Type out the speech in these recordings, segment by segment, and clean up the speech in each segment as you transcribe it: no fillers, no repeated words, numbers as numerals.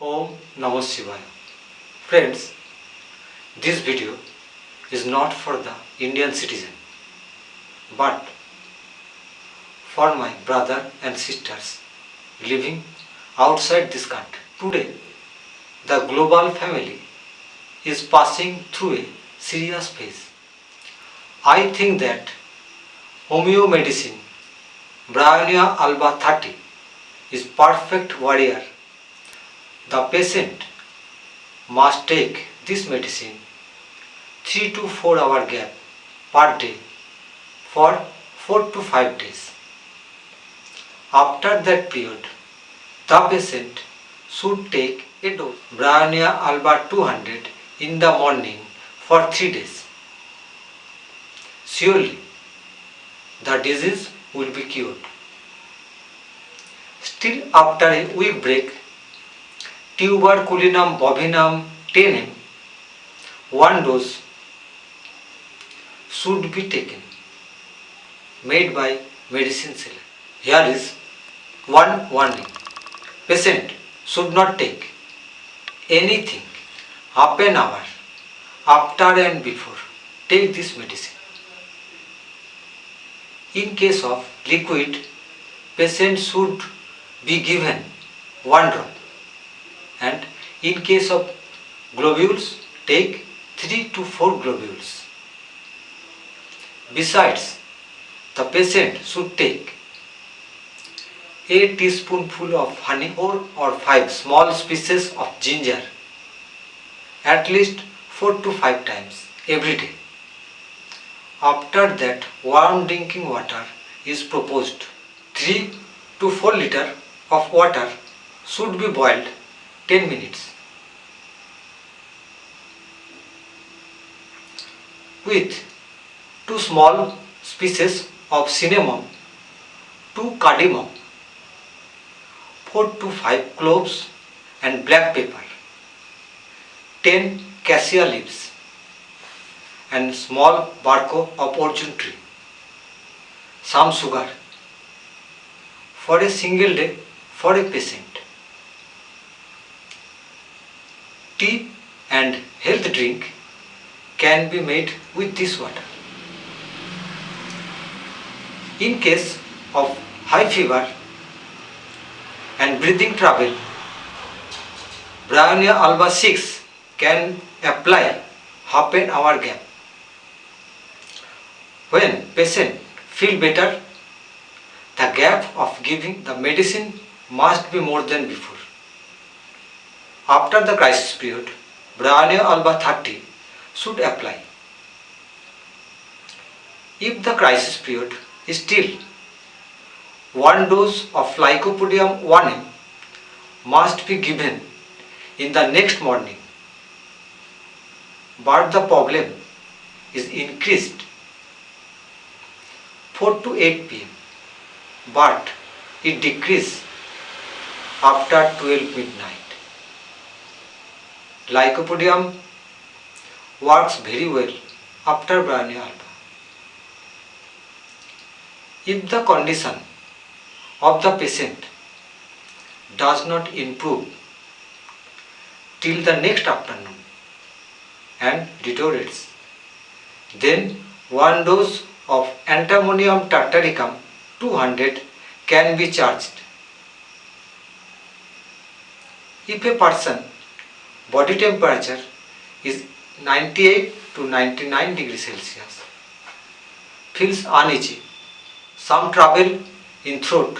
Om Namah Shivaya. Friends, this video is not for the Indian citizen, but for my brother and sisters living outside this country. Today, the global family is passing through a serious phase. I think that homeo medicine, Bryonia alba 30, is perfect warrior. The patient must take this medicine 3 to 4 hour gap per day for 4 to 5 days. After that period, the patient should take a dose Bryonia alba 200 in the morning for 3 days. Surely, the disease will be cured. Still, after a week break, tuberculinum bovinum 10 mg, 1 dose should be taken, made by medicine seller. Here is one warning. Patient should not take anything half an hour after and before take this medicine. In case of liquid, patient should be given 1 drop, and in case of globules, take 3 to 4 globules. Besides, the patient should take a teaspoonful of honey, 4 or 5 small pieces of ginger, at least 4 to 5 times every day. After that, warm drinking water is proposed. 3 to 4 liters of water should be boiled 10 minutes. With 2 small pieces of cinnamon, 2 cardamom, 4 to 5 cloves and black pepper, 10 cassia leaves and small bark of orchard tree, some sugar for a single day for a patient. Tea and health drink can be made with this water. In case of high fever and breathing trouble, Bryonia alba 6 can apply half an hour gap. When patient feel better, the gap of giving the medicine must be more than before. After the crisis period, Bryonia alba 30 should apply. If the crisis period is still, 1 dose of Lycopodium 1 mg must be given in the next morning. But the problem is increased 4 to 8 pm, but it decreases after 12 midnight. Lycopodium works very well after Bryonia alba. If the condition of the patient does not improve till the next afternoon and deteriorates, then 1 dose of Antimonium tartaricum 200 can be charged. If a person body temperature is 98 to 99 degrees Celsius, feels uneasy, some trouble in throat,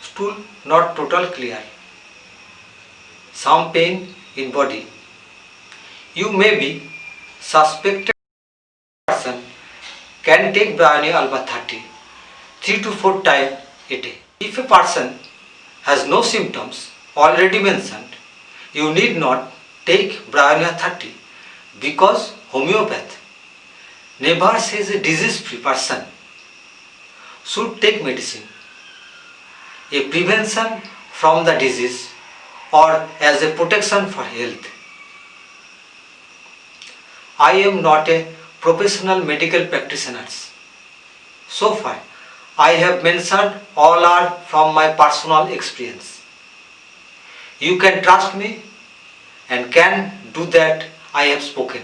stool not total clear, some pain in body, you may be suspected person can take Bryonia alba 30 3 to 4 times a day. If a person has no symptoms already mentioned, you need not take Bryonia 30 because homeopath never says a disease-free person should take medicine, a prevention from the disease or as a protection for health. I am not a professional medical practitioner. So far, I have mentioned all are from my personal experience. You can trust me and can do that I have spoken.